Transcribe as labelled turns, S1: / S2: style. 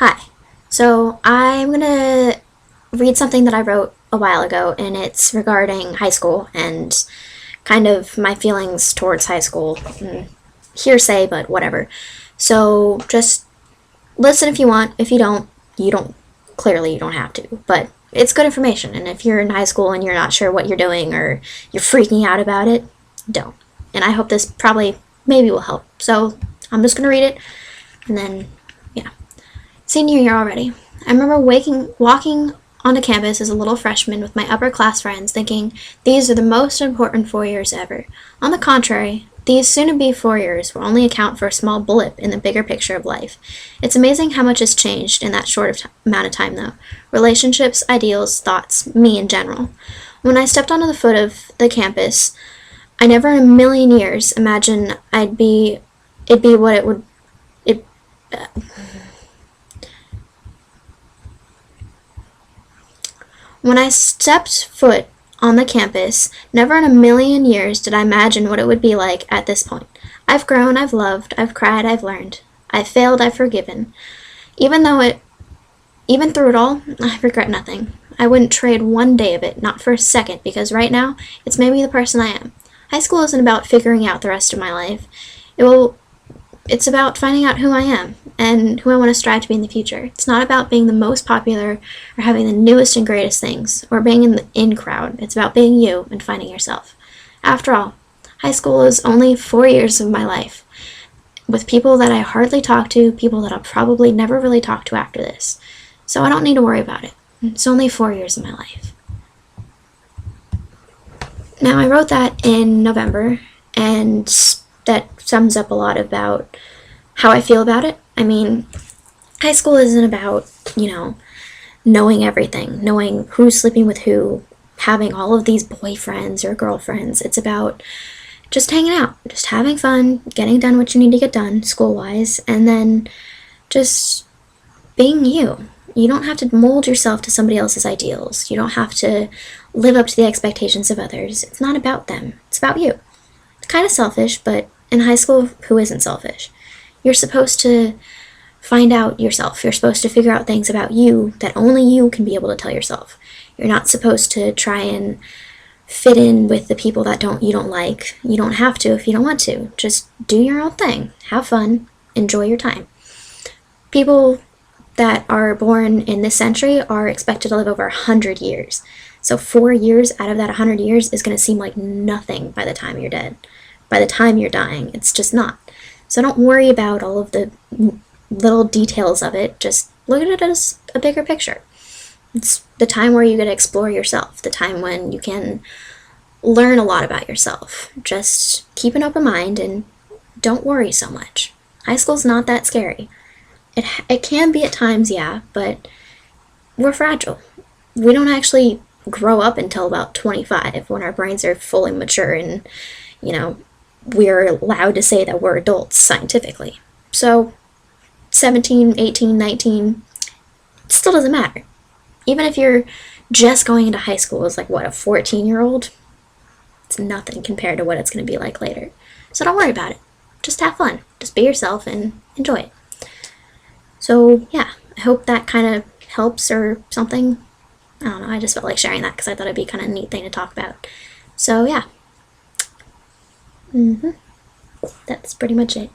S1: Hi. So I'm gonna read something that I wrote a while ago, and it's regarding high school and kind of my feelings towards high school. Hearsay, but whatever. So just listen if you want. If you don't, you don't. Clearly, you don't have to. But it's good information, and if you're in high school and you're not sure what you're doing or you're freaking out about it, don't. And I hope this probably maybe will help. So I'm just gonna read it, and then yeah. Senior year already. I remember walking onto campus as a little freshman with my upper class friends, thinking these are the most important 4 years ever. On the contrary, these soon to be 4 years will only account for a small blip in the bigger picture of life. It's amazing how much has changed in that amount of time, though. Relationships, ideals, thoughts, me in general. When I stepped onto the foot of the campus, I never in a million years imagined it'd be what it would, it, When I stepped foot on the campus, never in a million years did I imagine what it would be like at this point. I've grown, I've loved, I've cried, I've learned. I've failed, I've forgiven. Even through it all, I regret nothing. I wouldn't trade one day of it, not for a second, because right now, it's made me the person I am. High school isn't about figuring out the rest of my life. It's about finding out who I am and who I want to strive to be in the future. It's not about being the most popular or having the newest and greatest things or being in the in crowd. It's about being you and finding yourself. After all, high school is only 4 years of my life with people that I hardly talk to, people that I'll probably never really talk to after this. So I don't need to worry about it. It's only 4 years of my life. Now, I wrote that in November, and that sums up a lot about how I feel about it. I mean, high school isn't about, knowing everything, knowing who's sleeping with who, having all of these boyfriends or girlfriends. It's about just hanging out, just having fun, getting done what you need to get done school-wise, and then just being you. You don't have to mold yourself to somebody else's ideals. You don't have to live up to the expectations of others. It's not about them. It's about you. It's kind of selfish, but in high school, who isn't selfish? You're supposed to find out yourself. You're supposed to figure out things about you that only you can be able to tell yourself. You're not supposed to try and fit in with the people that you don't like. You don't have to if you don't want to. Just do your own thing. Have fun. Enjoy your time. People that are born in this century are expected to live over 100 years. So 4 years out of that 100 years is going to seem like nothing by the time you're dead. By the time you're dying, it's just not. So don't worry about all of the little details of it. Just look at it as a bigger picture. It's the time where you get to explore yourself, the time when you can learn a lot about yourself. Just keep an open mind and don't worry so much. High school's not that scary. It can be at times, yeah, but we're fragile. We don't actually grow up until about 25 when our brains are fully mature and, we're allowed to say that we're adults scientifically. So 17, 18, 19, it still doesn't matter. Even if you're just going into high school as a 14-year-old, it's nothing compared to what it's going to be like later. So don't worry about it. Just have fun. Just be yourself and enjoy it. So yeah, I hope that kind of helps or something. I don't know, I just felt like sharing that because I thought it'd be kind of a neat thing to talk about. So yeah. That's pretty much it.